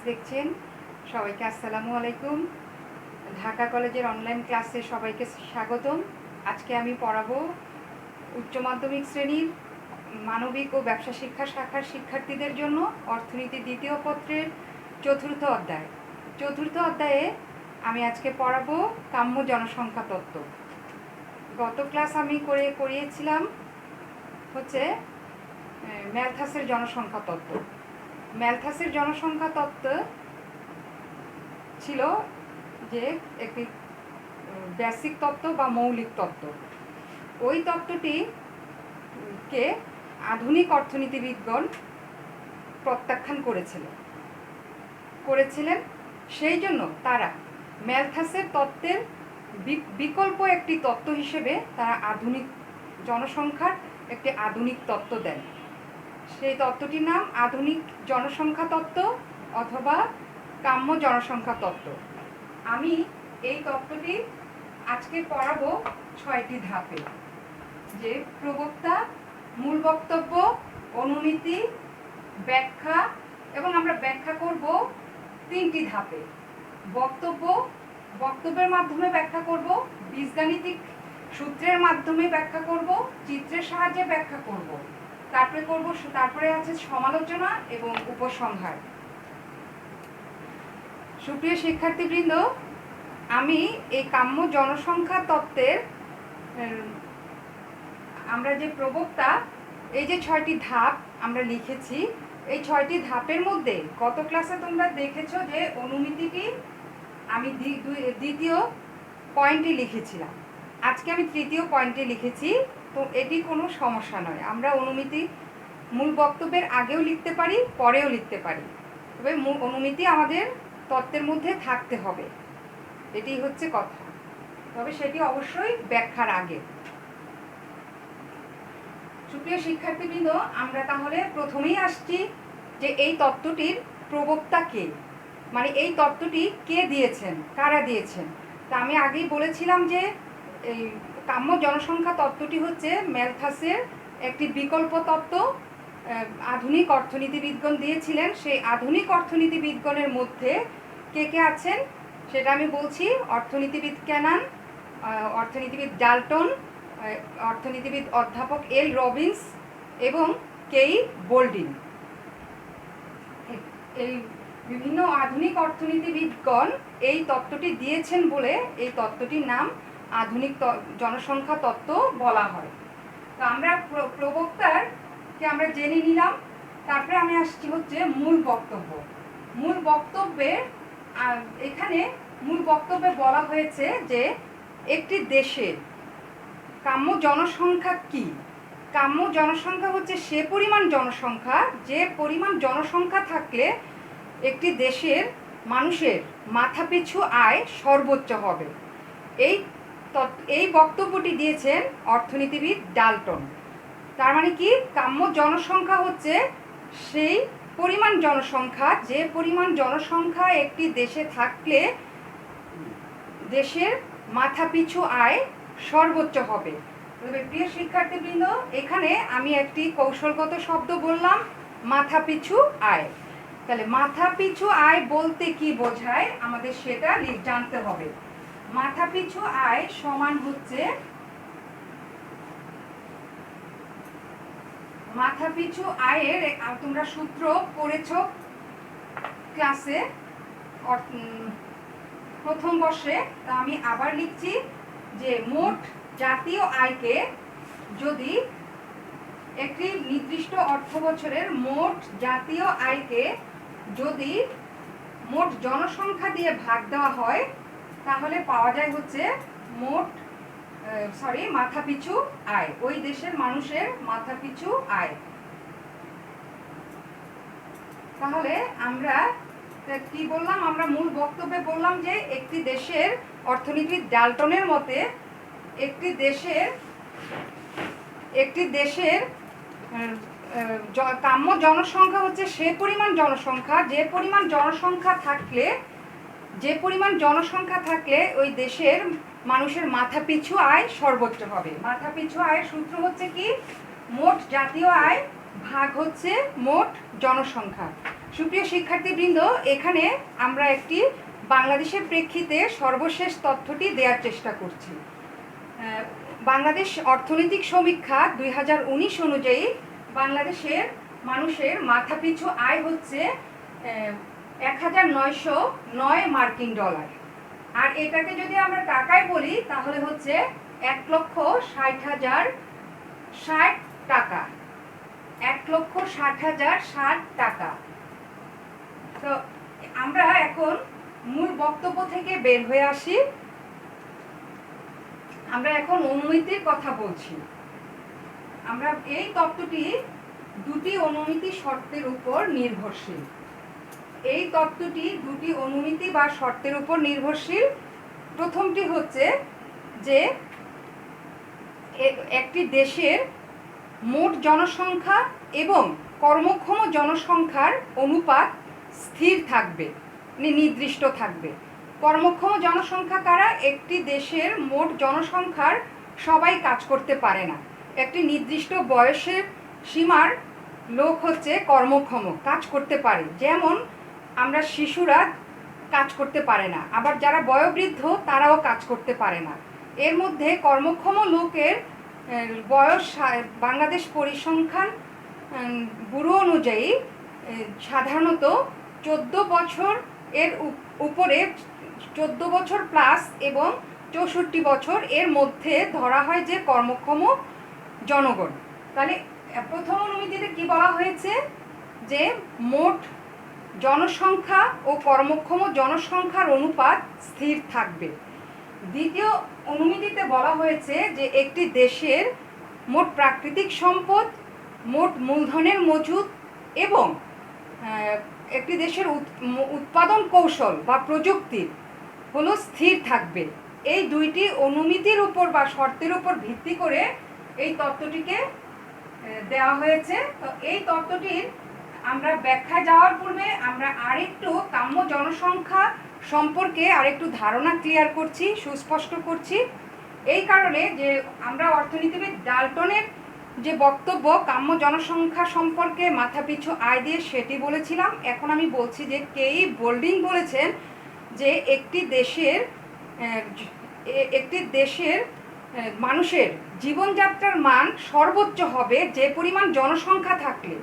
দেখছেন। সবাইকে আসসালামু আলাইকুম। ঢাকা কলেজের অনলাইন ক্লাসে সবাইকে স্বাগতম। আজকে আমি পড়াবো উচ্চ মাধ্যমিক শ্রেণীর মানবিক ও ব্যবসা শিক্ষা শাখার শিক্ষার্থীদের জন্য অর্থনীতি দ্বিতীয় পত্রের চতুর্থ অধ্যায়। চতুর্থ অধ্যায়ে আমি আজকে পড়াবো কাম্য জনসংখ্যা তত্ত্ব। গত ক্লাস আমি করিয়েছিলাম হচ্ছে ম্যালথাসের জনসংখ্যা তত্ত্ব। ম্যালথাসের জনসংখ্যা তত্ত্ব ছিল যে একটি বেসিক তত্ত্ব বা মৌলিক তত্ত্ব। ওই তত্ত্বটিকে আধুনিক অর্থনীতিবিদগণ প্রত্যাখ্যান করেছিলেন। সেই জন্য তারা ম্যালথাসের তত্ত্বের বিকল্প একটি তত্ত্ব হিসেবে তারা আধুনিক জনসংখ্যার একটি আধুনিক তত্ত্ব দেন। সেই তত্ত্বটির নাম আধুনিক জনসংখ্যা তত্ত্ব অথবা কাম্য জনসংখ্যা তত্ত্ব। আমি এই তত্ত্বটি আজকে পড়াবো 6টি ধাপে, যে প্রবক্তা, মূল বক্তব্য, অনুমিতি, ব্যাখ্যা, এবং আমরা ব্যাখ্যা করব 3টি ধাপে। বক্তব্যের মাধ্যমে ব্যাখ্যা করব, বীজগাণিতিক সূত্রের মাধ্যমে ব্যাখ্যা করব, চিত্রের সাহায্যে ব্যাখ্যা করব, তারপরে আছে সমালোচনা এবং উপসংহার। সুপ্রিয় শিক্ষার্থীবৃন্দ, আমি এই কাম্য জনসংখ্যা তত্ত্বের আমরা যে প্রবক্তা, এই যে 6টি ধাপ আমরা লিখেছি, এই 6টি ধাপের মধ্যে গত ক্লাসে তোমরা দেখেছো যে অনুমিতিটি আমি দ্বিতীয় পয়েন্টে লিখেছিলাম। আজকে আমি তৃতীয় পয়েন্টে লিখেছি। তো এটি কোনো সমস্যা নয়, আমরা অনুমিতি মূল বক্তব্যের আগেও লিখতে পারি, পরেও লিখতে পারি, তবে অনুমিতি আমাদের তত্ত্বের মধ্যে থাকতে হবে, এটি হচ্ছে কথা। তবে সেটি অবশ্যই ব্যাখ্যার আগে। সুপ্রিয় শিক্ষার্থীবৃন্দ, আমরা তাহলে প্রথমেই আসছি যে এই তত্ত্বটির প্রবক্তা কে, মানে এই তত্ত্বটি কে দিয়েছেন, কারা দিয়েছেন। তা আমি আগেই বলেছিলাম যে এই কাম্য জনসংখ্যা তত্ত্বটি হচ্ছে ম্যালথাসের একটি বিকল্প তত্ত্ব। আধুনিক অর্থনীতিবিদগণ দিয়েছিলেন। সেই আধুনিক অর্থনীতিবিদগণের মধ্যে কে কে আছেন সেটা আমি বলছি। অর্থনীতিবিদ ক্যানান, অর্থনীতিবিদ ডাল্টন, অর্থনীতিবিদ অধ্যাপক এল রবিন্স এবং কেই বোল্ডিন। এই বিভিন্ন আধুনিক অর্থনীতিবিদগণ এই তত্ত্বটি দিয়েছেন বলে এই তত্ত্বটির নাম আধুনিক জনসংখ্যা তত্ত্ব বলা হয়। তো আমরা প্রবক্তারকে আমরা জেনে নিলাম। তারপরে আমি আসছি হচ্ছে মূল বক্তব্য। মূল বক্তব্যে এখানে মূল বক্তব্যে বলা হয়েছে যে একটি দেশের কাম্য জনসংখ্যা কি। কাম্য জনসংখ্যা হচ্ছে সে পরিমাণ জনসংখ্যা, যে পরিমাণ জনসংখ্যা থাকলে একটি দেশের মানুষের মাথাপিছু আয় সর্বোচ্চ হবে। এই বক্তব্যটি দিয়েছেন অর্থনীতিবিদ ডাল্টন। তার মানে কি, কাম্য জনসংখ্যা হচ্ছে সেই পরিমাণ জনসংখ্যা, যে পরিমাণ জনসংখ্যা একটি দেশে থাকলে দেশের মাথাপিছু আয় সর্বোচ্চ হবে। তবে প্রিয় শিক্ষার্থীবৃন্দ, এখানে আমি একটি কৌশলগত শব্দ বললাম, মাথাপিছু আয়। তাহলে মাথাপিছু আয় বলতে কি বোঝায় আমাদের সেটা জানতে হবে। মাথাপিছু আয় সমান হচ্ছে, মাথাপিছু আয়ের তোমরা সূত্র পড়েছ ক্লাসে প্রথম বর্ষে। তা আমি আবার লিখছি যে মোট জাতীয় আয়কে, যদি একটি নির্দিষ্ট অর্থ বছরের মোট জাতীয় আয়কে যদি মোট জনসংখ্যা দিয়ে ভাগ দেওয়া হয়, তাহলে পাওয়া যায় হচ্ছে মাথাপিছু আয়, ওই দেশের মানুষের মাথাপিছু আয়। তাহলে আমরা কি বললাম, আমরা মূল বক্তব্যে বললাম যে একটি দেশের, অর্থনীতিবিদ ডাল্টনের মতে একটি দেশের কাম্য জনসংখ্যা হচ্ছে সে পরিমাণ জনসংখ্যা, যে পরিমাণ জনসংখ্যা থাকলে ওই দেশের মানুষের মাথাপিছু আয় সর্বোচ্চ হবে। মাথাপিছু আয়ের সূত্র হচ্ছে কি, মোট জাতীয় আয় ভাগ হচ্ছে মোট জনসংখ্যা। সুপ্রিয় শিক্ষার্থীবৃন্দ, এখানে আমরা একটি বাংলাদেশের প্রেক্ষিতে সর্বশেষ তথ্যটি দেওয়ার চেষ্টা করছি। বাংলাদেশ অর্থনৈতিক সমীক্ষা 2019 অনুযায়ী বাংলাদেশের মানুষের মাথাপিছু আয় হচ্ছে 1909 মার্কিন ডলার। আর এটাকে যদি আমরা টাকায় বলি তাহলে হচ্ছে 1,60,060 টাকা। 1,60,060 টাকা। তো আমরা এখন মূল বক্তব্য থেকে বের হয়ে আসি। আমরা এখন অনুমিতির কথা বলছি। আমরা এই তত্ত্বটি দুটি অনুমিতি শর্তের উপর নির্ভরশীল। এই তত্ত্বটি দুটি অনুমিতি বা শর্তের উপর নির্ভরশীল। প্রথমটি হচ্ছে যে একটি দেশের মোট জনসংখ্যা এবং কর্মক্ষম জনসংখ্যার অনুপাত স্থির থাকবে, নির্দিষ্ট থাকবে। কর্মক্ষম জনসংখ্যা কারা? একটি দেশের মোট জনসংখ্যার সবাই কাজ করতে পারে না। একটি নির্দিষ্ট বয়সের সীমার লোক হচ্ছে কর্মক্ষম, কাজ করতে পারে। যেমন আমরা শিশুরা কাজ করতে পারে না, আবার যারা বয়োবৃদ্ধ তারাও কাজ করতে পারে না। এর মধ্যে কর্মক্ষম লোকের বয়স বাংলাদেশ পরিসংখ্যান ব্যুরো অনুযায়ী সাধারণত 14 বছর এর উপরে, 14 বছর প্লাস এবং 64 বছর এর মধ্যে ধরা হয় যে কর্মক্ষম জনগণ। তাহলে প্রথম অনুমিতিতে কি বলা হয়েছে? যে মোট জনসংখ্যা ও কর্মক্ষম জনসংখ্যার অনুপাত স্থির থাকবে। দ্বিতীয় অনুমিতিতে বলা হয়েছে যে একটি দেশের মোট প্রাকৃতিক সম্পদ, মোট মূলধনের মজুদ এবং একটি দেশের উৎপাদন কৌশল বা প্রযুক্তি হলো স্থির থাকবে। এই দুইটি অনুমিতির উপর বা শর্তের উপর ভিত্তি করে এই তত্ত্বটিকে দেওয়া হয়েছে। তো এই তত্ত্বটির আমরা ব্যাখ্যায় যাওয়ার পূর্বে আমরা আরেকটু কাম্য জনসংখ্যা সম্পর্কে আরেকটু ধারণা ক্লিয়ার করছি, সুস্পষ্ট করছি। এই কারণে যে আমরা অর্থনীতিবিদ ডাল্টনের যে বক্তব্য কাম্য জনসংখ্যা সম্পর্কে মাথাপিছু আয় দিয়ে সেটি বলেছিলাম। এখন আমি বলছি যে কেই বোল্ডিং বলেছেন যে একটি দেশের মানুষের জীবনযাত্রার মান সর্বোচ্চ হবে যে পরিমাণ জনসংখ্যা থাকলে,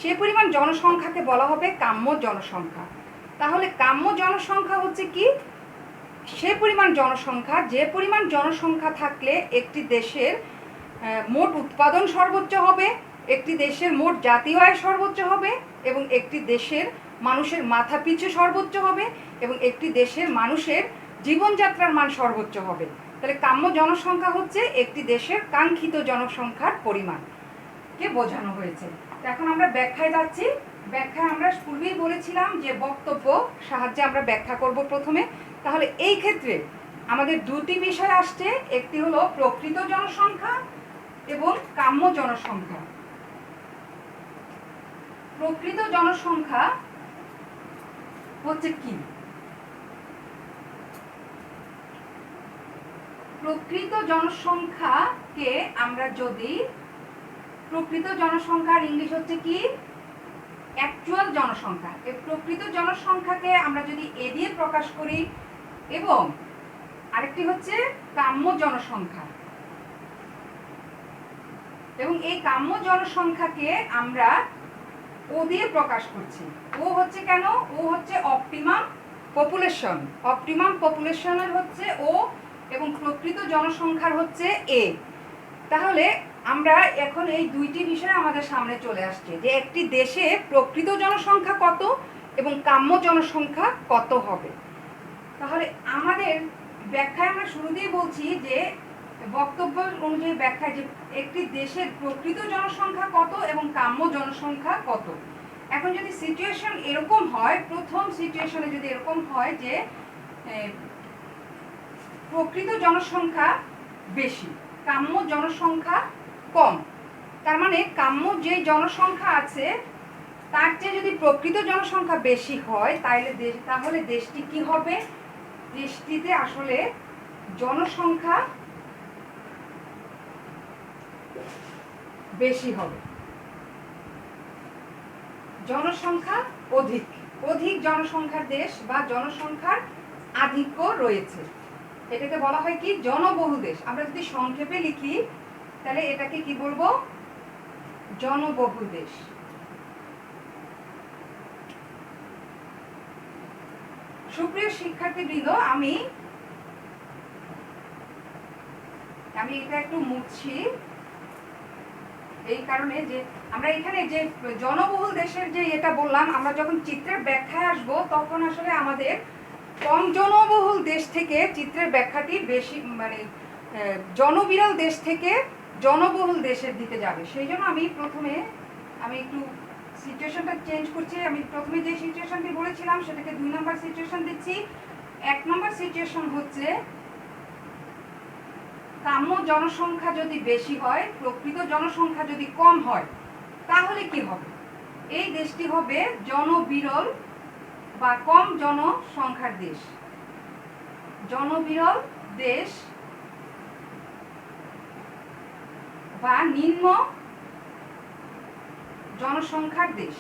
সে পরিমাণ জনসংখ্যাকে বলা হবে কাম্য জনসংখ্যা। তাহলে কাম্য জনসংখ্যা হচ্ছে কি? সে পরিমাণ জনসংখ্যা, যে পরিমাণ জনসংখ্যা থাকলে একটি দেশের মোট উৎপাদন সর্বোচ্চ হবে, একটি দেশের মোট জাতীয় আয় সর্বোচ্চ হবে এবং একটি দেশের মানুষের মাথাপিছু সর্বোচ্চ হবে এবং একটি দেশের মানুষের জীবনযাত্রার মান সর্বোচ্চ হবে। তাহলে কাম্য জনসংখ্যা হচ্ছে একটি দেশের কাঙ্ক্ষিত জনসংখ্যার পরিমাণকে বোঝানো হয়েছে। এখন আমরা ব্যাখ্যায় যাচ্ছি। ব্যাখ্যায় আমরা পূর্বেই বলেছিলাম যে বক্তব্য সাহায্যে আমরা ব্যাখ্যা করব প্রথমে। তাহলে এই ক্ষেত্রে আমাদের দুটি বিষয় আসছে, একটি হলো প্রকৃত জনসংখ্যা এবং কাম্য জনসংখ্যা। প্রকৃত জনসংখ্যা হচ্ছে কি? প্রকৃত জনসংখ্যাকে আমরা যদি, প্রকৃত জনসংখ্যার ইংলিশ হচ্ছে কি? অ্যাকচুয়াল জনসংখ্যা। এই প্রকৃত জনসংখ্যাকে আমরা যদি এ দিয়ে প্রকাশ করি এবং আরেকটি হচ্ছে কাম্য জনসংখ্যা, এবং এই কাম্য জনসংখ্যাকে আমরা ও দিয়ে প্রকাশ করছি। ও হচ্ছে কেন? ও হচ্ছে অপটিমাম পপুলেশন। অপটিমাম পপুলেশনের হচ্ছে ও এবং প্রকৃত জনসংখ্যার হচ্ছে এ। তাহলে আমরা এখন এই দুইটি বিষয় আমাদের সামনে চলে আসছে যে একটি দেশে প্রকৃত জনসংখ্যা কত এবং কাম্য জনসংখ্যা কত হবে। তাহলে আমাদের ব্যাখ্যায় আমরা শুরুতেই বলছি যে বক্তব্য অনুযায়ী ব্যাখ্যায় যে একটি দেশের প্রকৃত জনসংখ্যা কত এবং কাম্য জনসংখ্যা কত। এখন যদি সিচুয়েশন এরকম হয়, প্রথম সিচুয়েশনে যদি এরকম হয় যে প্রকৃত জনসংখ্যা বেশি, কাম্য জনসংখ্যা কম, তার মানে কাম্য যে জনসংখ্যা আছে তার চেয়ে যদি প্রকৃত জনসংখ্যা বেশি হয় তাহলে দেশটি কি হবে? দেশটিতে আসলে জনসংখ্যা বেশি হবে, জনসংখ্যা অধিক অধিক জনসংখ্যার দেশ বা জনসংখ্যার আধিক্য রয়েছে, এটাকে বলা হয় কি জনবহুল দেশ। আমরা যদি সংক্ষেপে লিখি তাহলে এটাকে কি বলবো, জনবহুল দেশ। সুপ্রিয় শিক্ষার্থীবৃন্দ, আমি এটা একটু মুছছি এই কারণে যে আমরা এখানে যে জনবহুল দেশের যে এটা বললাম, আমরা যখন চিত্রের ব্যাখ্যায় আসব তখন আসলে আমাদের কম জনবহুল দেশ থেকে চিত্রের ব্যাখ্যাটি বেশি মানে জনবিরল দেশ থেকে জনবহুল দেশের দিকে যাবে। সেই জন্য আমি একটু সিচুয়েশনটা চেঞ্জ করছি। আমি প্রথমে যে সিচুয়েশনটি বলেছিলাম সেটাকে 2 নম্বর সিচুয়েশন দিচ্ছি। 1 নম্বর সিচুয়েশন হচ্ছে কাম্য জনসংখ্যা যদি বেশি হয়, প্রকৃত জনসংখ্যা যদি কম হয়, তাহলে কি হবে? এই দেশটি হবে জনবিরল বা কম জনসংখ্যার দেশ। জনবিরল দেশ বা নিম্ন জনসংখ্যার দেশ।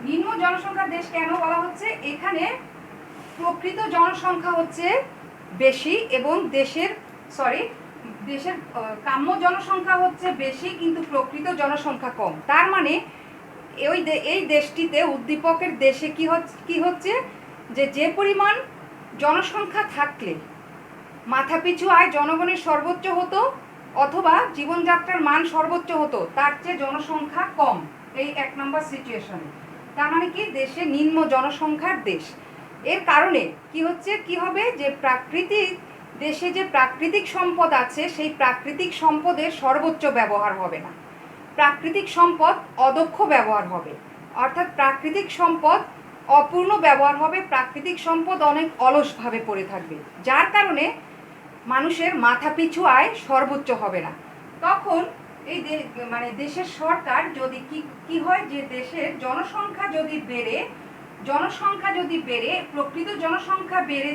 নিম্ন জনসংখ্যার দেশ কেন বলা হচ্ছে? এখানে প্রকৃত জনসংখ্যা হচ্ছে বেশি এবং দেশের কাম্য জনসংখ্যা হচ্ছে বেশি কিন্তু প্রকৃত জনসংখ্যা কম। তার মানে এই দেশটিতে উদ্দীপকের দেশে কি হচ্ছে যে পরিমাণ জনসংখ্যা থাকলে মাথাপিছু আয় জনগণের সর্বোচ্চ হতো অথবা জীবনযাত্রার মান সর্বোচ্চ হতো, তার চেয়ে জনসংখ্যা কম এই 1 নম্বর সিচুয়েশনে। তার মানে কি দেশে নিম্ন জনসংখ্যার দেশ। এর কারণে কি হবে যে দেশে যে প্রাকৃতিক সম্পদ আছে সেই প্রাকৃতিক সম্পদের সর্বোচ্চ ব্যবহার হবে না, প্রাকৃতিক সম্পদ অদক্ষ ব্যবহার হবে, অর্থাৎ প্রাকৃতিক সম্পদ অপূর্ণ ব্যবহার হবে, প্রাকৃতিক সম্পদ অনেক অলসভাবে পড়ে থাকবে, যার কারণে মানুষের মাথাপিছু আয় সর্বোচ্চ হবে না। তখন এই দেশের সরকার যদি কি হয় যে দেশের জনসংখ্যা যদি বেড়ে প্রকৃত জনসংখ্যা বেড়ে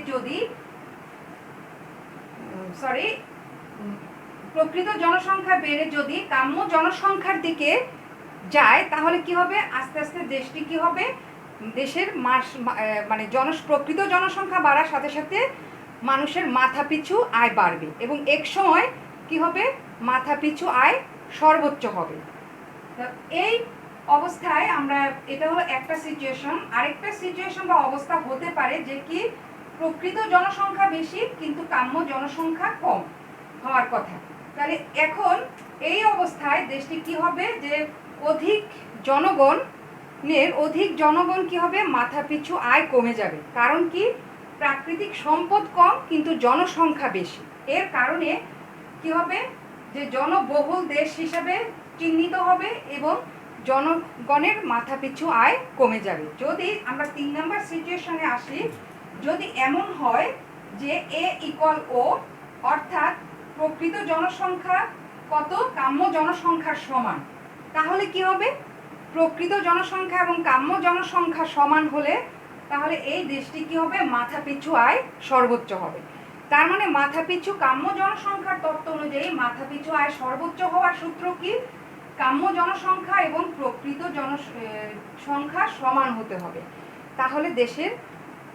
যদি কাম্য জনসংখ্যার দিকে যায়, তাহলে কি হবে? আস্তে আস্তে দেশটি কি হবে, দেশের প্রকৃত জনসংখ্যা বাড়ার সাথে সাথে মানুষের মাথাপিছু আয় বাড়বে এবং এক সময় কি হবে, মাথাপিছু আয় সর্বোচ্চ হবে। এই অবস্থায় এটা হলো একটা সিচুয়েশন। আরেকটা সিচুয়েশন বা অবস্থা হতে পারে যে কি প্রকৃত জনসংখ্যা বেশি কিন্তু কাম্য জনসংখ্যা কম হওয়ার কথা। তাহলে এখন এই অবস্থায় দেশটি কি হবে যে অধিক জনগণ কি হবে, মাথাপিছু আয় কমে যাবে। কারণ কি প্রাকৃতিক সম্পদ কম কিন্তু জনসংখ্যা বেশি। এর কারণে কি হবে যে জনবহুল দেশ হিসাবে চিহ্নিত হবে এবং জনগণের মাথাপিছু আয় কমে যাবে। যদি আমরা 3 নম্বর সিচুয়েশনে আসি, যদি এমন হয় যে A=O, অর্থাৎ প্রকৃত জনসংখ্যা কত, কাম্য জনসংখ্যার সমান, তাহলে কি হবে? প্রকৃত জনসংখ্যা এবং কাম্য জনসংখ্যা সমান হলে তাহলে এই দেশটি কি হবে, মাথাপিছু আয় সর্বোচ্চ হবে। তার মানে মাথাপিছু কাম্য জনসংখ্যার তত্ত্ব অনুযায়ী মাথাপিছু আয় সর্বোচ্চ হওয়ার সূত্র কি, কাম্য জনসংখ্যা এবং প্রকৃত জনসংখ্যা সমান হতে হবে। তাহলে দেশের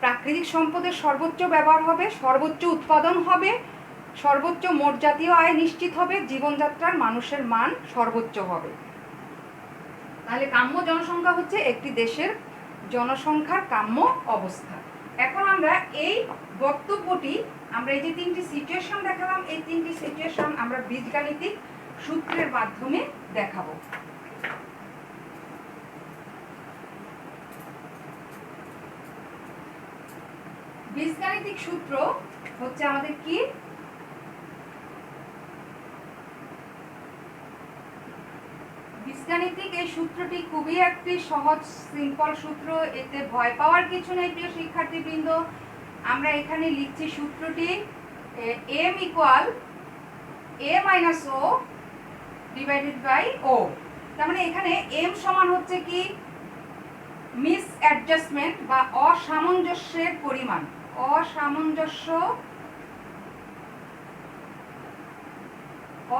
প্রাকৃতিক সম্পদের সর্বোচ্চ ব্যবহার হবে, সর্বোচ্চ উৎপাদন হবে, সর্বোচ্চ মোট জাতীয় আয় নিশ্চিত হবে, জীবনযাত্রার মানুষের মান সর্বোচ্চ হবে। তাহলে কাম্য জনসংখ্যা হচ্ছে একটি দেশের জনসংখ্যার কাম্য অবস্থা। এখন আমরা এই বক্তব্যটি এই যে 3টি সিচুয়েশন দেখালাম, এই 3টি সিচুয়েশন আমরা বীজগাণিতিক সূত্রের মাধ্যমে দেখাবো। বীজগাণিতিক সূত্র হচ্ছে আমাদের কি, বীজগাণিতিক এই সূত্রটি খুবই একটি সহজ সিম্পল সূত্র, এতে ভয় পাওয়ার কিছু নেই প্রিয় শিক্ষার্থীবৃন্দ। আমরা এখানে লিখছি সূত্রটি m=a-o / o। তার মানে এখানে m সমান হচ্ছে কি মিস অ্যাডজাস্টমেন্ট বা অসামঞ্জস্যের পরিমাণ,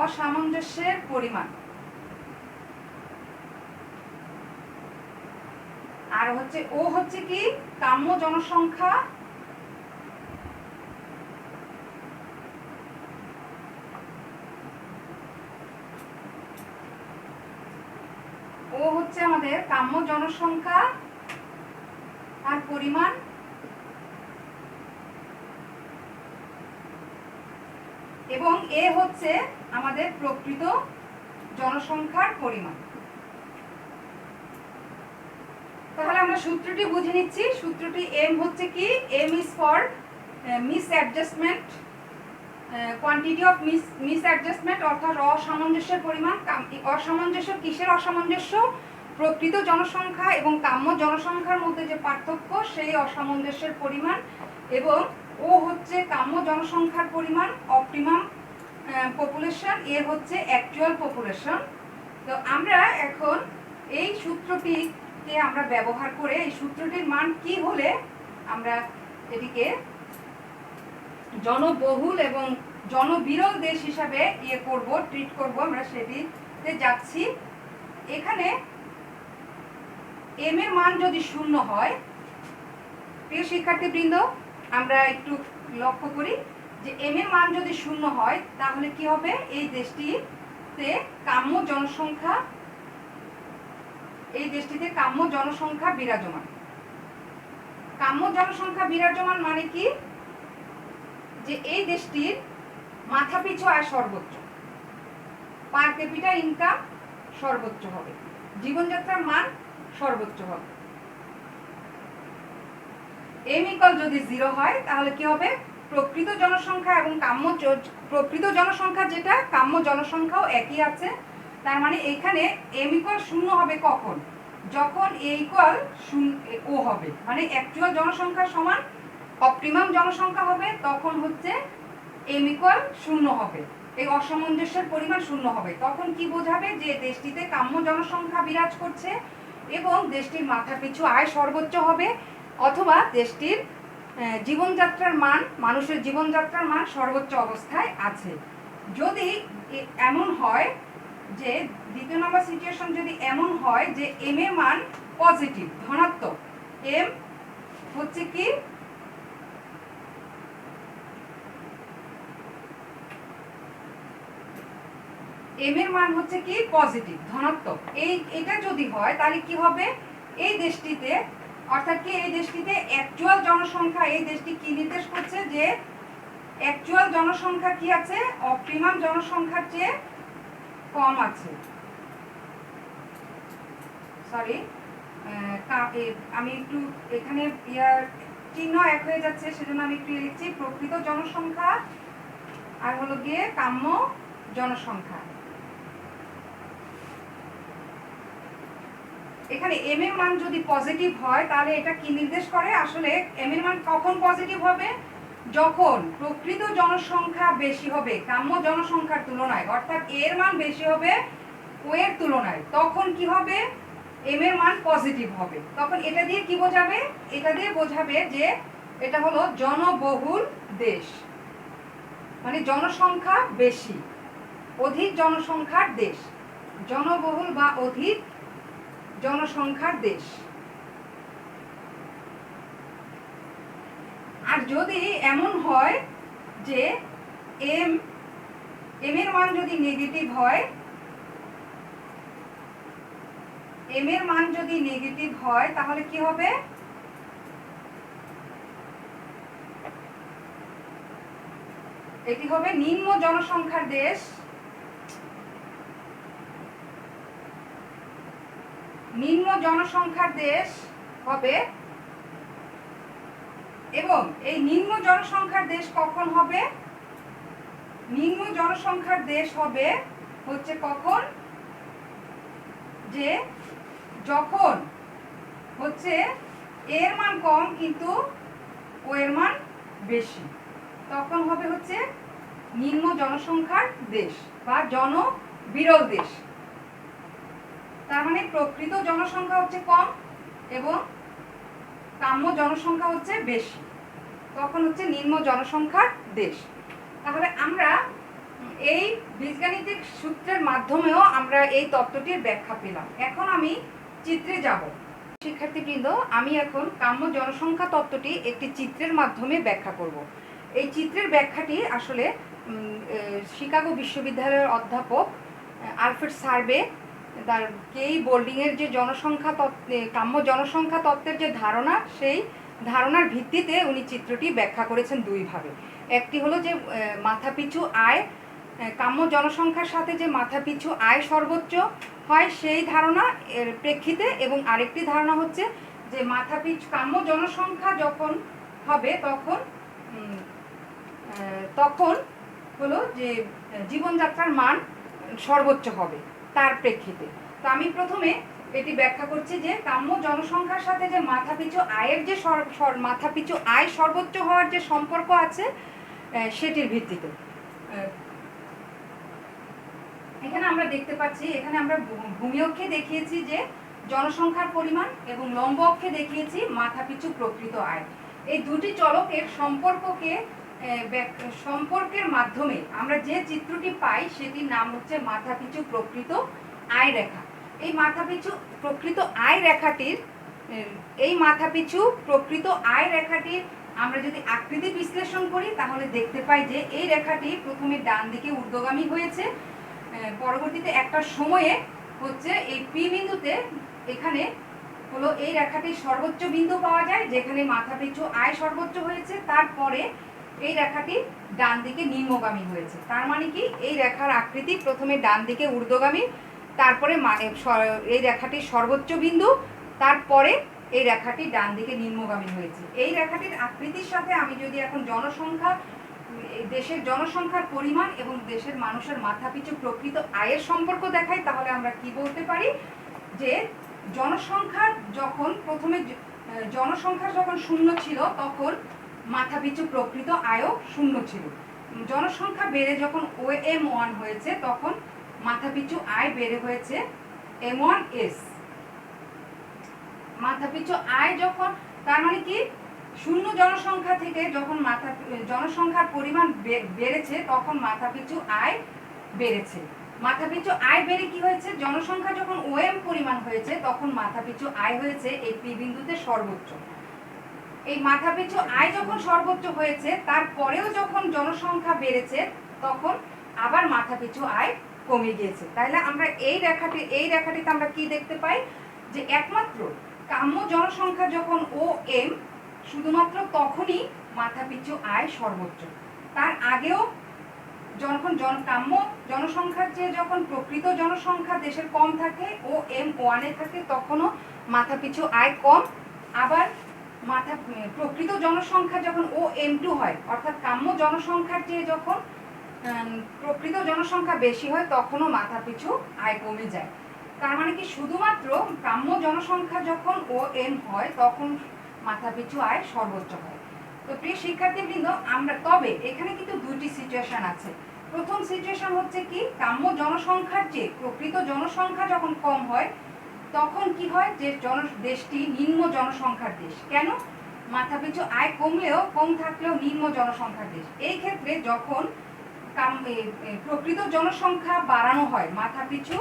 অসামঞ্জস্যের পরিমাণ। আর হচ্ছে ও হচ্ছে কি কাম্য জনসংখ্যা ও হচ্ছে আমাদের কাম্য জনসংখ্যা আর পরিমাণ, এবং এ হচ্ছে আমাদের প্রকৃত জনসংখ্যার পরিমাণ। তাহলে আমরা সূত্রটি বুঝে নিচ্ছি। সূত্রটি এম হচ্ছে কি, M is for misadjustment, quantity of misadjustment, অর্থাৎ অসামঞ্জস্যের পরিমাণ। অসামঞ্জস্য কিসের অসামঞ্জস্য? প্রকৃত জনসংখ্যা এবং কাম্য জনসংখ্যার মধ্যে যে পার্থক্য সেই অসামঞ্জস্যের পরিমাণ। এবং ও হচ্ছে কাম্য জনসংখ্যার পরিমাণ, অপটিমাম পপুলেশন, এ হচ্ছে অ্যাকচুয়াল পপুলেশন। তো আমরা এখন এই সূত্রটিকে আমরা ব্যবহার করে এই সূত্রটির মান কি হলে আমরা এটিকে জনবহুল এবং জনবিরল দেশ হিসাবে ট্রিট করব, আমরা সেটিতে যাচ্ছি। এখানে এম এর মান যদি 0 হয়, প্রিয় শিক্ষার্থীবৃন্দ আমরা একটু লক্ষ্য করি যে এম এর মান যদি 0 হয় তাহলে কি হবে? এই দেশটিতে কাম্য জনসংখ্যা বিরাজমান। কাম্য জনসংখ্যা বিরাজমান মানে কি? যে এই দেশটির মাথাপিছু আয় সর্বোচ্চ, পার ক্যাপিটা ইনকাম সর্বোচ্চ হবে, জীবনযাত্রার মান সর্বোচ্চ হবে। এম ইকুয়াল যদি 0 হয় তাহলে কি হবে? প্রকৃত জনসংখ্যা এবং প্রকৃত জনসংখ্যা যেটা, কাম্য জনসংখ্যাও একই আছে। তার মানে এখানে এম ইকুয়াল 0 হবে কখন? যখন এ ইকুয়াল ও হবে, মানে অ্যাকচুয়াল জনসংখ্যা সমান অপটিমাম জনসংখ্যা হবে, তখন হচ্ছে এম ইকুয়াল 0 হবে, এই অসামঞ্জস্যের পরিমাণ 0 হবে। তখন কি বোঝাবে? যে দেশটিতে কাম্য জনসংখ্যা বিরাজ করছে এবং দেশটির মাথাপিছু আয় সর্বোচ্চ হবে, অথবা দেশটির জীবনযাত্রার মান, মানুষের জীবনযাত্রার মান সর্বোচ্চ অবস্থায় আছে। যদি এমন হয় যে দ্বিতীয় নম্বর সিচুয়েশন যদি এমন হয় যে এম এর মান পজিটিভ, ধনাত্মক, এম হচ্ছে কি এম এর মান হচ্ছে কি পজিটিভ, ধনাত্মক, এটা যদি হয় তাহলে কি হবে? এই দেশটিতে, অর্থাৎ কি এই দেশটিতে অ্যাকচুয়াল জনসংখ্যা, এই দেশটি কি নির্দেশ করছে? যে অ্যাকচুয়াল জনসংখ্যা কি আছে? অপটিমাম জনসংখ্যার চেয়ে কম আছে। সরি, আমি একটু এখানে চিহ্ন এক হয়ে যাচ্ছে, সেজন্য আমি একটু লিখছি প্রকৃত জনসংখ্যা আর হলো গিয়ে কাম্য জনসংখ্যা। এখানে এম এর মান যদি পজিটিভ হয় তাহলে এটা কি নির্দেশ করে? আসলে এম এর মান কখন পজিটিভ হবে? যখন প্রকৃত জনসংখ্যা বেশি হবে কাম্য জনসংখ্যার তুলনায়, অর্থাৎ এর মান বেশি হবে ও এর তুলনায়, তখন কি হবে? এম এর মান পজিটিভ হবে। তখন এটা দিয়ে কি বোঝাবে? এটা দিয়ে বোঝাবে যে এটা হলো জনবহুল দেশ, মানে জনসংখ্যা বেশি, অধিক জনসংখ্যার দেশ, জনবহুল বা অধিক জনসংখ্যার দেশ। আর যদি এমন হয় যে এম এর মান যদি নেগেটিভ হয়, এম এর মান যদি নেগেটিভ হয় তাহলে কি হবে? এটি হবে নিম্ন জনসংখ্যার দেশ, নিম্ন জনসংখ্যার দেশ হবে। এবং এই নিম্ন জনসংখ্যার দেশ কখন হবে? নিম্ন জনসংখ্যার দেশ হবে হচ্ছে কখন? যে যখন হচ্ছে এর মান কম কিন্তু ও এর মান বেশি, তখন হবে হচ্ছে নিম্ন জনসংখ্যার দেশ বা জনবিরল দেশ। তার মানে প্রকৃত জনসংখ্যা হচ্ছে কম এবং কাম্য জনসংখ্যা হচ্ছে বেশি, তখন হচ্ছে নিম্ন জনসংখ্যার দেশ। তাহলে আমরা এই বীজগাণিতিক সূত্রের মাধ্যমেও আমরা এই তত্ত্বটির ব্যাখ্যা পেলাম। এখন আমি চিত্রে যাব। শিক্ষার্থীবৃন্দ, আমি এখন কাম্য জনসংখ্যা তত্ত্বটি একটি চিত্রের মাধ্যমে ব্যাখ্যা করব। এই চিত্রের ব্যাখ্যাটি আসলে শিকাগো বিশ্ববিদ্যালয়ের অধ্যাপক আলফ্রেড সার্ভে তার কেই বোল্ডিংয়ের যে জনসংখ্যা কাম্য জনসংখ্যা তত্ত্বের যে ধারণা, সেই ধারণার ভিত্তিতে উনি চিত্রটি ব্যাখ্যা করেছেন দুইভাবে। একটি হলো যে মাথাপিছু আয়, কাম্য জনসংখ্যার সাথে যে মাথাপিছু আয় সর্বোচ্চ হয় সেই ধারণা এর প্রেক্ষিতে, এবং আরেকটি ধারণা হচ্ছে যে মাথাপিছু কাম্য জনসংখ্যা যখন হবে তখন হলো যে জীবনযাত্রার মান সর্বোচ্চ হবে তার প্রেক্ষিতে। তো আমি প্রথমে এটি ব্যাখ্যা করছি যে কাম্য জনসংখ্যার সাথে যে মাথাপিছু আয়ের যে মাথাপিছু আয় সর্বোচ্চ হওয়ার যে সম্পর্ক আছে সেটির ভিত্তিতে। এখানে আমরা দেখতে পাচ্ছি, এখানে আমরা ভূমি অক্ষে দেখিয়েছি যে জনসংখ্যার পরিমাণ এবং লম্ব অক্ষে দেখিয়েছি মাথাপিছু প্রকৃত আয়। এই দুটি চলকের সম্পর্কের মাধ্যমে আমরা যে চিত্রটি পাই সেটির নাম হচ্ছে মাথাপিছু প্রকৃত আয় রেখা। এই মাথাপিছু প্রকৃত আয় রেখাটির আমরা যদি আকৃতি বিশ্লেষণ করি তাহলে দেখতে পাই যে এই রেখাটি প্রথমে ডান দিকে ঊর্ধ্বগামী হয়েছে, পরবর্তীতে একটা সময়ে হচ্ছে এই পি বিন্দুতে এখানে হলো এই রেখাটির সর্বোচ্চ বিন্দু পাওয়া যায় যেখানে মাথাপিছু আয় সর্বোচ্চ হয়েছে, তারপরে এই রেখাটি ডান দিকে নিম্নগামী হয়েছে। তার মানে কি, এই রেখার আকৃতি প্রথমে ডান দিকে ঊর্ধ্বগামী, তারপরে এই রেখাটির সর্বোচ্চ বিন্দু, তারপরে এই রেখাটি ডান দিকে নিম্নগামী হয়েছে। এই রেখাটির আকৃতির সাথে আমি যদি এখন দেশের জনসংখ্যার পরিমাণ এবং দেশের মানুষের মাথাপিছু প্রকৃত আয়ের সম্পর্ক দেখাই, তাহলে আমরা কি বলতে পারি যে জনসংখ্যা যখন শূন্য ছিল তখন মাথাপিছু প্রকৃত আয়ও শূন্য ছিল। জনসংখ্যা বেড়ে যখন OM1 হয়েছে তখন মাথাপিছু আয় বেড়ে হয়েছে M1S। মাথাপিছু আয় যখন, তার মানে কি, শূন্য জনসংখ্যা থেকে যখন জনসংখ্যার পরিমাণ বেড়েছে তখন মাথাপিছু আয় বেড়েছে। মাথাপিছু আয় বেড়ে কি হয়েছে, জনসংখ্যা যখন OM পরিমাণ হয়েছে তখন মাথাপিছু আয় হয়েছে এই পি বিন্দুতে সর্বোচ্চ। এই মাথাপিছু আয় যখন সর্বোচ্চ হয়েছে তারপরেও যখন জনসংখ্যা বেড়েছে তখন আবার মাথাপিছু আয় কমে গিয়েছে। তাহলে আমরা এই রেখাটিতে আমরা কি দেখতে পাই যে একমাত্র কাম্য জনসংখ্যা যখন OM, শুধুমাত্র তখনই মাথাপিছু আয় সর্বোচ্চ। তার আগেও যখন কাম্য জনসংখ্যার চেয়ে যখন প্রকৃত জনসংখ্যা দেশের কম থাকে, OM1 থাকে, তখনও মাথাপিছু আয় কম। আবার প্রকৃত জনসংখ্যা যখন OM2 হয়, অর্থাৎ কাম্য জনসংখ্যার চেয়ে যখন প্রকৃত জনসংখ্যা বেশি হয় তখনও মাথাপিছু আয় কমে যায়। তার মানে কি, শুধুমাত্র কাম্য জনসংখ্যা যখন OM হয় তখন মাথাপিছু আয় সর্বোচ্চ হয়। তো প্রিয় শিক্ষার্থীবৃন্দ, তবে এখানে কিন্তু দুটি সিচুয়েশন আছে। প্রথম সিচুয়েশন হচ্ছে কি, কাম্য জনসংখ্যার চেয়ে প্রকৃত জনসংখ্যা যখন কম হয় তখন কি হয় যে দেশটি নিম্ন জনসংখ্যার দেশ। কেন? মাথাপিছু আয় কম থাকলেও নিম্ন জনসংখ্যার দেশ। এই ক্ষেত্রে যখন প্রকৃত জনসংখ্যা বাড়ানো হয় মাথাপিছু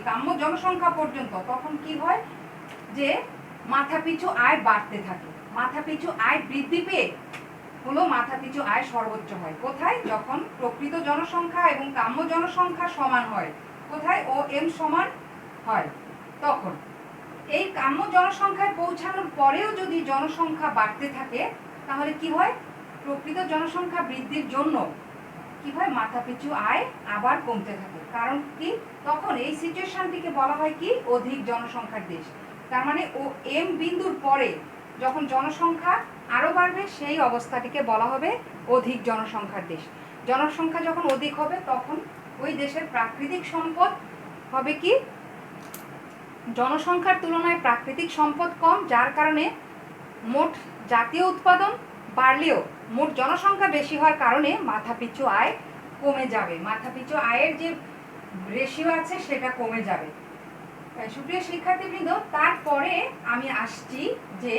কাম্য জনসংখ্যা পর্যন্ত, তখন কি হয় যে মাথাপিছু আয় বাড়তে থাকে। মাথাপিছু আয় বৃদ্ধি পেয়ে হলো মাথাপিছু আয় সর্বোচ্চ হয়। কোথায়? যখন প্রকৃত জনসংখ্যা এবং কাম্য জনসংখ্যা সমান হয়। কোথায়? OM সমান হয়। তখন এই কাম্য জনসংখ্যায় পৌঁছানোর পরেও যদি জনসংখ্যা বাড়তে থাকে তাহলে কি হয়, প্রকৃত জনসংখ্যা বৃদ্ধির জন্য কি হয়, মাথাপিছু আয় আবার কমতে থাকে। কারণ কি, তখন এই সিচুয়েশনটিকে বলা হয় কি, অধিক জনসংখ্যার দেশ। তার মানে OM বিন্দুর পরে যখন জনসংখ্যা আরো বাড়বে সেই অবস্থাটিকে বলা হবে অধিক জনসংখ্যার দেশ। জনসংখ্যা যখন অধিক হবে তখন ওই দেশের প্রাকৃতিক সম্পদ হবে কি, জনসংখ্যার তুলনায় প্রাকৃতিক সম্পদ কম, যার কারণে মোট জাতীয় উৎপাদন বাড়লেও মোট জনসংখ্যা বেশি হওয়ার কারণে মাথাপিছু আয় কমে যাবে। মাথাপিছু আয়ের যে রেশিও আছে সেটা কমে যাবে। সুপ্রিয় শিক্ষার্থীবৃন্দ, তারপরে আমি আসছি যে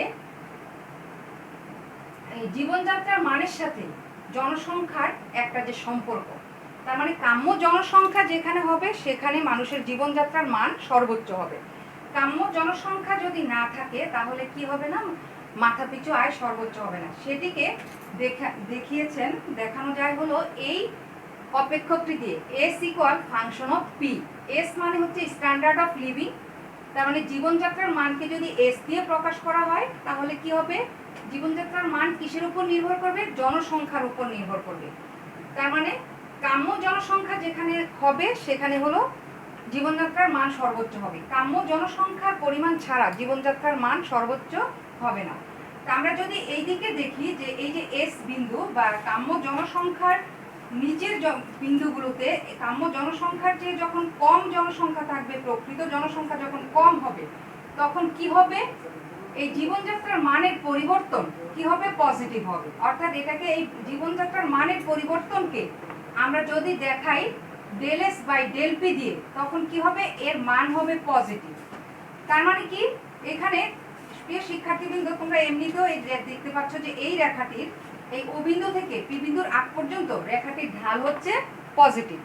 জীবনযাত্রার মানের সাথে জনসংখ্যার একটা যে সম্পর্ক, তার মানে কাম্য জনসংখ্যা যেখানে হবে সেখানে মানুষের জীবনযাত্রার মান সর্বোচ্চ হবে। কাম্য জনসংখ্যা যদি না থাকে তাহলে কি হবে না, মাথাপিছু আয় সর্বোচ্চ হবে না। সেটিকে দেখিয়েছেন, দেখানো যায় হলো এই অপেক্ষকটি দিয়ে, S equal function of P. S মানে হচ্ছে স্ট্যান্ডার্ড অফ লিভিং, তার মানে জীবনযাত্রার মানকে যদি এস দিয়ে প্রকাশ করা হয় তাহলে কি হবে, জীবনযাত্রার মান কিসের উপর নির্ভর করবে, জনসংখ্যার উপর নির্ভর করবে। তার মানে কাম্য জনসংখ্যা যেখানে হবে সেখানে হলো জীবনযাত্রার মান সর্বোচ্চ হবে। কাম্য জনসংখ্যার পরিমাণ ছাড়া জীবনযাত্রার মান সর্বোচ্চ হবে না। আমরা যদি এই দিকে দেখি যে এই যে এস বিন্দু বা কাম্য জনসংখ্যার নিচের বিন্দুগুলোতে, কাম্য জনসংখ্যার চেয়ে যখন কম জনসংখ্যা থাকবে, প্রকৃত জনসংখ্যা যখন কম হবে তখন কি হবে, এই জীবনযাত্রার মানের পরিবর্তন কি হবে, পজিটিভ হবে। অর্থাৎ এটাকে, এই জীবনযাত্রার মানের পরিবর্তনকে আমরা যদি দেখাই del S by del P দিয়ে, তখন কি হবে, এর মান হবে পজিটিভ। তার মানে কি, এখানে প্রিয় শিক্ষার্থীবৃন্দ তোমরা এমনিতেও দেখতে পাচ্ছ যে এই রেখাটির এই ও বিন্দু থেকে পি বিন্দুর আগ পর্যন্ত রেখাটির ঢাল হচ্ছে পজিটিভ।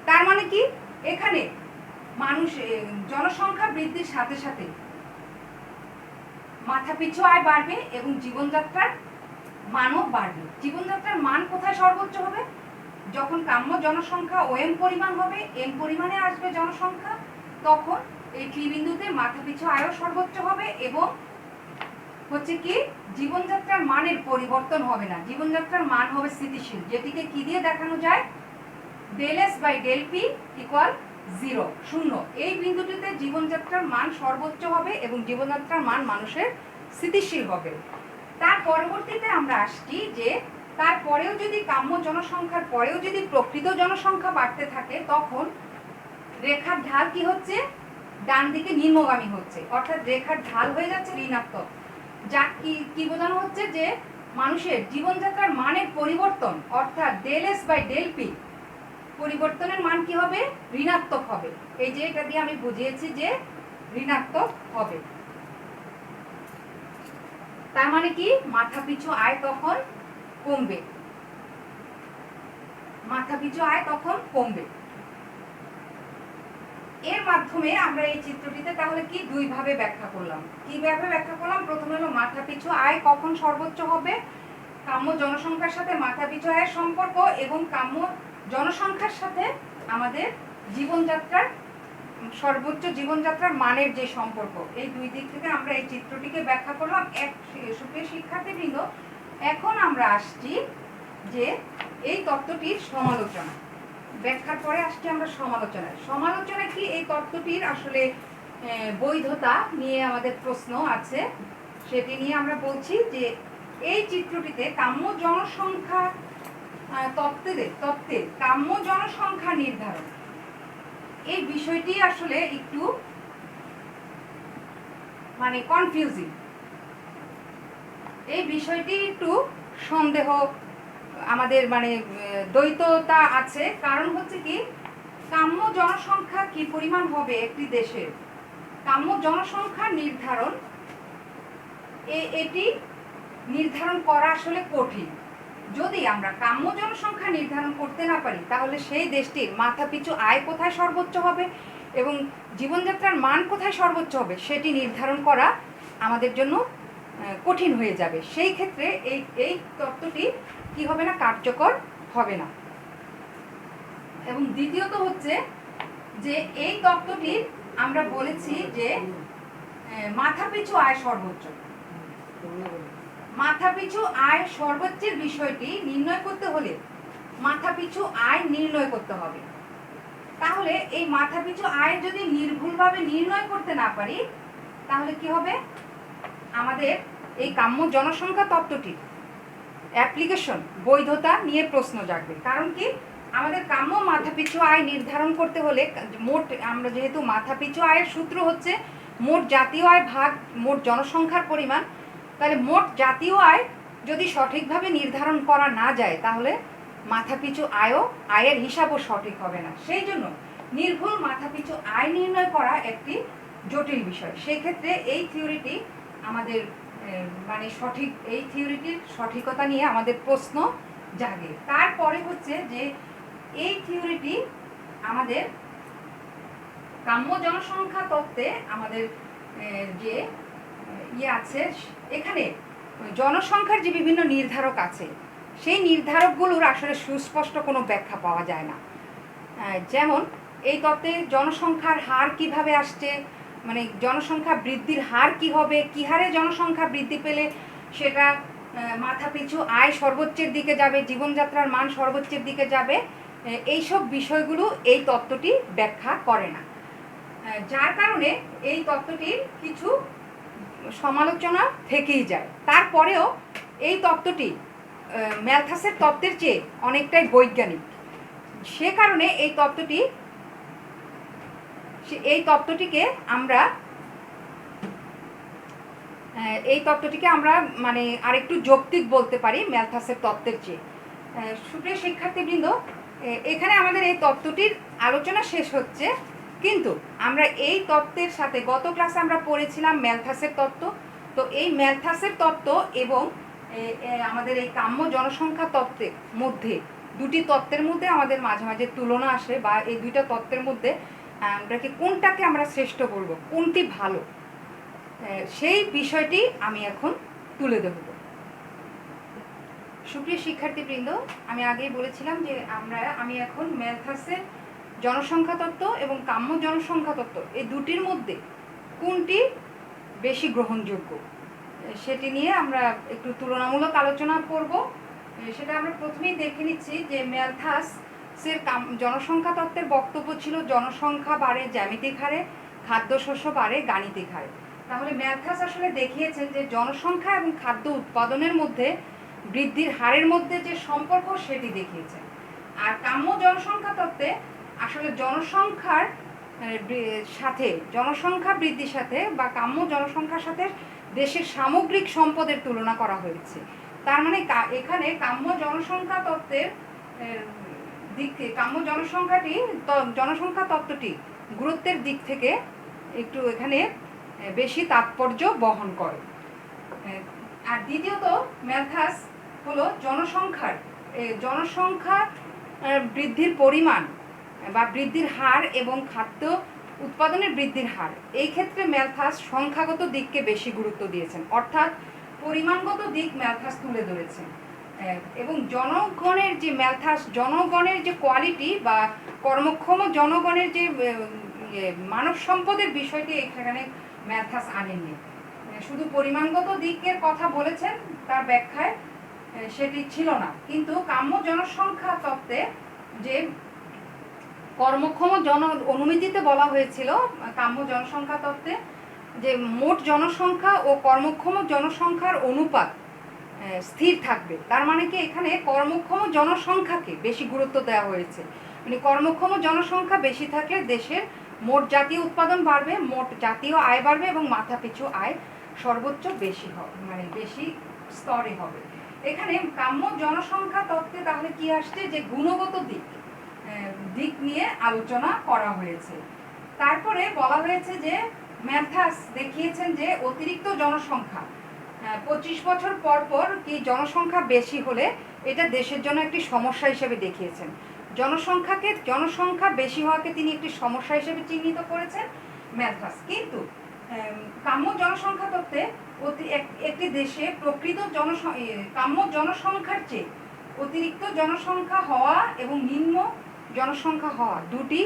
তার মানে কি, এখানে মানুষ জনসংখ্যা বৃদ্ধির সাথে সাথে মাথাপিছু আয় বাড়বে এবং জীবনযাত্রার মানও বাড়বে। জীবনযাত্রার মান কোথায় সর্বোচ্চ হবে, যখন কাম্য জনসংখ্যা ও এম পরিমাণ হবে, এম পরিমাণে আসবে জনসংখ্যা, তখন এই পি বিন্দুতে মাথাপিছু আয়ও সর্বোচ্চ হবে এবং হচ্ছে কি, জীবনযাত্রার মানের পরিবর্তন হবে না, জীবনযাত্রার মান হবে স্থিতিশীল, যেটিকে কি দিয়ে দেখানো যায়, del S by del P equal 0, 0। এই বিন্দুটিতে জীবনযাত্রার মান সর্বোচ্চ হবে এবং জীবনযাত্রার মান মানুষের স্থিতিশীল হবে। তার পরবর্তীতে আমরা আসছি যে তারপরেও যদি কাম্য জনসংখ্যার পরেও যদি প্রকৃত জনসংখ্যা বাড়তে থাকে তখন রেখার ঢাল কি হচ্ছে, ডান দিকে নিম্নগামী হচ্ছে, অর্থাৎ রেখার ঢাল হয়ে যাচ্ছে ঋণাত্মক। যা কি বোঝানো হচ্ছে, যে মানুষের জীবনযাত্রার মানের পরিবর্তন, অর্থাৎ del S by del P, পরিবর্তনের মান কি হবে, ঋণাত্মক হবে। এই যে এটা দিয়ে আমি বুঝিয়েছি যে ঋণাত্মক হবে। তার মানে কি, মাথাপিছু আয় তখন কমবে, মাথাপিছু আয় তখন কমবে। এর মাধ্যমে আমরা এই চিত্রটিতে তাহলে কি দুই ভাবে ব্যাখ্যা করলাম, কিভাবে ব্যাখ্যা করলাম, প্রথমে হলো মাথাপিছু আয় কখন সর্বোচ্চ হবে, কাম্য জনসংখ্যার সাথে মাথাপিছু আয়ের সম্পর্ক এবং কাম্য জনসংখ্যার সাথে আমাদের জীবনযাত্রার সর্বোচ্চ জীবনযাত্রার মানের যে সম্পর্ক, এই দুই দিক থেকে আমরা এই চিত্রটিকে ব্যাখ্যা করলাম। সুপ্রিয় শিক্ষার্থীবৃন্দ, এখন আমরা আসছি যে এই তত্ত্বটির সমালোচনা, ব্যাখ্যার পরে আসছি আমরা সমালোচনায়। সমালোচনা কি, এই তত্ত্বটির আসলে বৈধতা নিয়ে আমাদের প্রশ্ন আছে, সেটি নিয়ে আমরা বলছি যে এই চিত্রটিতে কাম্য জনসংখ্যা তত্ত্বের কাম্য জনসংখ্যা নির্ধারণ, এই বিষয়টি আসলে একটু মানে কনফিউজিং, এই বিষয়টি একটু সন্দেহ, আমাদের মানে দ্বৈততা আছে। কারণ হচ্ছে কি, কাম্য জনসংখ্যা কি পরিমাণ হবে একটি দেশের, কাম্য জনসংখ্যা নির্ধারণ, এটি নির্ধারণ করা আসলে কঠিন। যদি আমরা কাম্য জনসংখ্যা নির্ধারণ করতে না পারি তাহলে সেই দেশটির মাথাপিছু আয় কোথায় সর্বোচ্চ হবে এবং জীবনযাত্রার মান কোথায় সর্বোচ্চ হবে সেটি নির্ধারণ করা আমাদের জন্য কঠিন হয়ে যাবে। সেই ক্ষেত্রে এই তত্ত্বটি কি হবে না, কার্যকর হবে না। এবং দ্বিতীয়ত হচ্ছে যে এই তত্ত্বটি আমরা বলেছি যে মাথাপিছু আয় সর্বোচ্চ, মাথাপিছু আয় সর্বোচ্চের বিষয়টি নির্ণয় করতে হলে মাথাপিছু আয় নির্ণয় করতে হবে। তাহলে এই মাথাপিছু আয় যদি নির্ভুলভাবে নির্ণয় করতে না পারি তাহলে কি হবে, আমাদের এই কাম্য জনসংখ্যা তত্ত্বটি অ্যাপ্লিকেশন বৈধতা নিয়ে প্রশ্ন জাগবে। কারণ কি, আমাদের কাম্য মাথাপিছু আয় নির্ধারণ করতে হলে মোট, আমরা যেহেতু মাথাপিছু আয়ের সূত্র হচ্ছে মোট জাতীয় আয় ভাগ মোট জনসংখ্যার পরিমাণ, তাহলে মোট জাতীয় আয় যদি সঠিকভাবে নির্ধারণ করা না যায় তাহলে মাথাপিছু আয়ের হিসাবও সঠিক হবে না। সেই জন্য নির্ভুল মাথাপিছু আয় নির্ণয় করা একটি জটিল বিষয়। সেই ক্ষেত্রে এই থিওরিটি আমাদের মানে সঠিক, এই থিওরিটির সঠিকতা নিয়ে আমাদের প্রশ্ন জাগে। তারপরে হচ্ছে যে এই থিওরিটি আমাদের কাম্য জনসংখ্যা তত্ত্বে আমাদের যে আছে, এখানে জনসংখ্যার যে বিভিন্ন নির্ধারক আছে সেই নির্ধারকগুলোর আসলে সুস্পষ্ট কোনো ব্যাখ্যা পাওয়া যায় না। যেমন এই তত্ত্বে জনসংখ্যার হার কিভাবে আসছে, মানে জনসংখ্যা বৃদ্ধির হার কি হবে, কী হারে জনসংখ্যা বৃদ্ধি পেলে সেটা মাথাপিছু আয় সর্বোচ্চের দিকে যাবে, জীবনযাত্রার মান সর্বোচ্চের দিকে যাবে, এইসব বিষয়গুলো এই তত্ত্বটি ব্যাখ্যা করে না। যার কারণে এই তত্ত্বটির কিছু সমালোচনা থেকেই যায়। তারপরেও এই তত্ত্বটি ম্যালথাসের তত্ত্বের চেয়ে অনেকটাই বৈজ্ঞানিক। সে কারণে এই তত্ত্বটিকে আমরা মানে আরেকটু যৌক্তিক বলতে পারি ম্যালথাসের তত্ত্বের চেয়ে। সুপ্রিয় শিক্ষার্থীবৃন্দ, এখানে আমাদের এই তত্ত্বটির আলোচনা শেষ হচ্ছে, কিন্তু আমরা এই তত্ত্বের সাথে গত ক্লাসে আমরা পড়েছিলাম ম্যালথাসের তত্ত্ব। তো এই ম্যালথাসের তত্ত্ব এবং আমাদের এই কাম্য জনসংখ্যা তত্ত্বের মধ্যে, দুটি তত্ত্বের মধ্যে আমাদের মাঝে মাঝে তুলনা আসে, বা এই দুইটা তত্ত্বের মধ্যে কোনটাকে আমরা শ্রেষ্ঠ বলবো, কোনটি ভালো, সেই বিষয়টি আমি এখন তুলে ধরব। সুপ্রিয় শিক্ষার্থীবৃন্দ, আমি আগেই বলেছিলাম যে আমি এখন ম্যালথাসের জনসংখ্যা তত্ত্ব এবং কাম্য জনসংখ্যা তত্ত্ব এই দুটির মধ্যে কোনটি বেশি গ্রহণযোগ্য সেটি নিয়ে আমরা একটু তুলনামূলক আলোচনা করব। সেটা আমরা প্রথমেই দেখে নিচ্ছি যে ম্যালথাসের জনসংখ্যা তত্ত্বের বক্তব্য ছিল জনসংখ্যা বাড়ে জ্যামিতিক হারে, খাদ্যশস্য বাড়ে গাণিতিক হারে। তাহলে ম্যালথাস আসলে দেখিয়েছেন যে জনসংখ্যা এবং খাদ্য উৎপাদনের মধ্যে বৃদ্ধির হারের মধ্যে যে সম্পর্ক সেটি দেখিয়েছেন। আর কাম্য জনসংখ্যা তত্ত্বে আসলে জনসংখ্যা বৃদ্ধির সাথে বা কাম্য জনসংখ্যার সাথে দেশের সামগ্রিক সম্পদের তুলনা করা হয়েছে। তার মানে এখানে কাম্য জনসংখ্যা তত্ত্বের দিক থেকে জনসংখ্যা তত্ত্বটি গুরুত্বের দিক থেকে একটু এখানে বেশি তাৎপর্য বহন করে। আর দ্বিতীয়ত ম্যালথাস হলো জনসংখ্যা বৃদ্ধির পরিমাণ বা বৃদ্ধির হার এবং খাদ্য উৎপাদনের বৃদ্ধির হার, এই ক্ষেত্রে ম্যালথাস সংখ্যাগত দিককে বেশি গুরুত্ব দিয়েছেন, অর্থাৎ পরিমাণগত দিক ম্যালথাস তুলে ধরেছেন। এবং জনগণের যে কোয়ালিটি বা কর্মক্ষম জনগণের যে মানব সম্পদের বিষয়টি এখানে ম্যালথাস আনেননি। শুধু পরিমাণগত দিকের কথা বলেছেন, তার ব্যাখ্যায় সেটি ছিল না। কিন্তু কাম্য জনসংখ্যা তত্ত্বে যে কর্মক্ষম অনুমিতিতে বলা হয়েছিল কাম্য জনসংখ্যা তত্ত্বে যে মোট জনসংখ্যা ও কর্মক্ষম জনসংখ্যার অনুপাত স্থির থাকবে। তার মানে কি এখানে কর্মক্ষম জনসংখ্যাকে বেশি গুরুত্ব দেওয়া হয়েছে। মানে কর্মক্ষম জনসংখ্যা বেশি থাকলে দেশের মোট জাতীয় উৎপাদন বাড়বে, মোট জাতীয় আয় বাড়বে এবং মাথাপিছু আয় সর্বোচ্চ বেশি হবে, মানে বেশি স্তরে হবে। এখানে কাম্য জনসংখ্যা তত্ত্বে তাহলে কি আসছে, যে গুণগত দিক নিয়ে আলোচনা করা হয়েছে। তারপরে বলা হয়েছে যে ম্যালথাস দেখিয়েছেন যে অতিরিক্ত জনসংখ্যা 25 বছর পর পর কি জনসংখ্যা বেশি হলে এটা দেশের জন্য একটি সমস্যা হিসেবে দেখিয়েছেন। জনসংখ্যা বেশি হওয়াকে তিনি একটি সমস্যা হিসেবে চিহ্নিত করেছেন ম্যালথাস। কিন্তু কাম্য জনসংখ্যা তত্ত্বে একটি দেশে প্রকৃত কাম্য জনসংখ্যার চেয়ে অতিরিক্ত জনসংখ্যা হওয়া এবং নিম্ন জনসংখ্যা হওয়া দুটি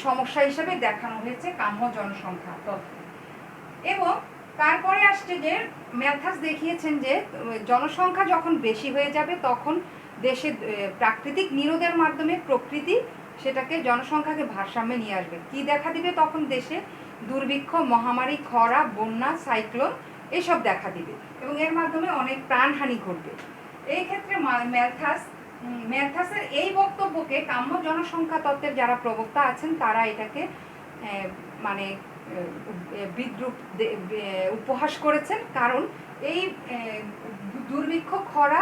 সমস্যা হিসেবে দেখানো হয়েছে কাম্য জনসংখ্যা তত্ত্বে। এবং তারপরে আসছে যে ম্যালথাস দেখিয়েছেন যে জনসংখ্যা যখন বেশি হয়ে যাবে তখন দেশে প্রাকৃতিক নিরোধের মাধ্যমে প্রকৃতি সেটাকে জনসংখ্যাকে ভারসাম্যে নিয়ে আসবে। কি দেখা দিবে তখন দেশে? দুর্ভিক্ষ, মহামারী, খরা, বন্যা, সাইক্লোন এসব দেখা দিবে এবং এর মাধ্যমে অনেক প্রাণহানি ঘটবে। এই ক্ষেত্রে ম্যালথাসের এই বক্তব্যকে কাম্য জনসংখ্যা তত্ত্বের যারা প্রবক্তা আছেন তারা এটাকে মানে বিদ্রূপ উপহাস করেছেন। কারণ এই দুর্ভিক্ষ, খরা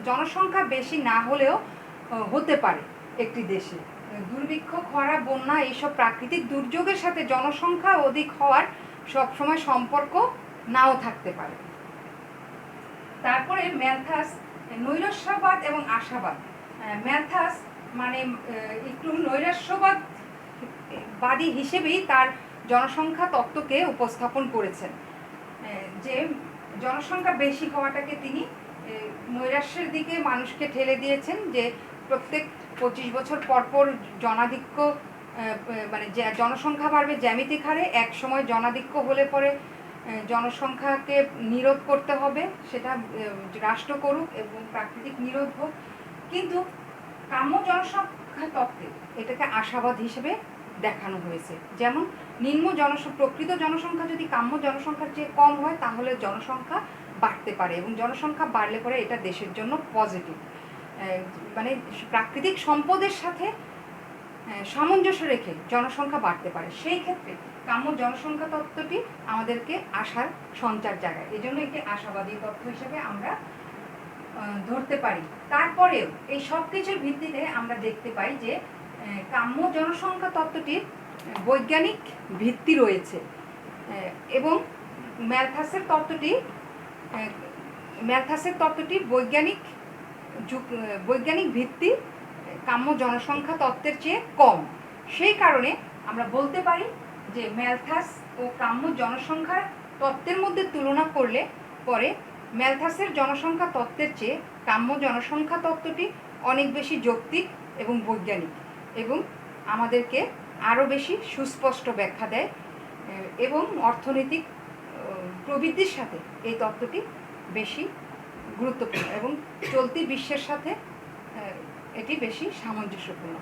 জনসংখ্যা বেশি না হলেও হতে পারে একটি দেশে। দুর্ভিক্ষ, খরা, বন্যা এইসব প্রাকৃতিক দুর্যোগের সাথে জনসংখ্যা অধিক হওয়ার সবসময় সম্পর্ক নাও থাকতে পারে। তারপরে ম্যালথাস নৈরাশ্যবাদ এবং আশাবাদ। ম্যালথাস মানে একটু নৈরাশ্যবাদী হিসেবেই তার জনসংখ্যা তত্ত্বকে উপস্থাপন করেছেন, যে জনসংখ্যা বেশি হওয়াটাকে তিনি নৈরাশ্যের দিকে মানুষকে ঠেলে দিয়েছেন, যে প্রত্যেক 25 বছর পর পর জনাধিক্য, মানে জনসংখ্যা বাড়বে জ্যামিতিক হারে, এক সময় জনাধিক্য হলে পরে জনসংখ্যাকে নিরোধ করতে হবে, সেটা রাষ্ট্র করুক এবং প্রাকৃতিক নিরোধ হোক। কিন্তু কাম্য জনসংখ্যা তত্ত্বে এটাকে আশাবাদ হিসেবে দেখানো হয়েছে। যেমন প্রকৃত জনসংখ্যা যদি কাম্য জনসংখ্যার চেয়ে কম হয় তাহলে জনসংখ্যা বাড়তে পারে, এবং জনসংখ্যা বাড়লে পরে এটা দেশের জন্য পজিটিভ, মানে প্রাকৃতিক সম্পদের সাথে সামঞ্জস্য রেখে জনসংখ্যা বাড়তে পারে। সেই ক্ষেত্রে কাম্য জনসংখ্যা তত্ত্বটি আমাদেরকে আশার সঞ্চার জাগায়, এই জন্য একটি আশাবাদী তত্ত্ব হিসেবে আমরা ধরতে পারি। তারপরেও এই সব কিছুর ভিত্তিতে আমরা দেখতে পাই যে কাম্য জনসংখ্যা তত্ত্বটির বৈজ্ঞানিক ভিত্তি রয়েছে, এবং ম্যালথাসের তত্ত্বটি বৈজ্ঞানিক ভিত্তি কাম্য জনসংখ্যা তত্ত্বের চেয়ে কম। সেই কারণে আমরা বলতে পারি যে ম্যালথাস ও কাম্য জনসংখ্যার তত্ত্বের মধ্যে তুলনা করলে পরে ম্যালথাসের জনসংখ্যা তত্ত্বের চেয়ে কাম্য জনসংখ্যা তত্ত্বটি অনেক বেশি যৌক্তিক এবং বৈজ্ঞানিক, এবং আমাদেরকে আরও বেশি সুস্পষ্ট ব্যাখ্যা দেয়, এবং অর্থনৈতিক প্রবৃদ্ধির সাথে এই তত্ত্বটি বেশি গুরুত্বপূর্ণ, এবং চলতি বিশ্বের সাথে এটি বেশি সামঞ্জস্যপূর্ণ।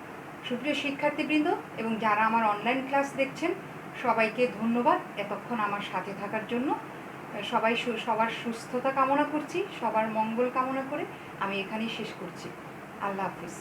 সুপ্রিয় শিক্ষার্থীবৃন্দ এবং যারা আমার অনলাইন ক্লাস দেখছেন, সবাইকে ধন্যবাদ এতক্ষণ আমার সাথে থাকার জন্য। সবার সুস্থতা কামনা করছি, সবার মঙ্গল কামনা করে আমি এখানেই শেষ করছি। আল্লাহ হাফিজ।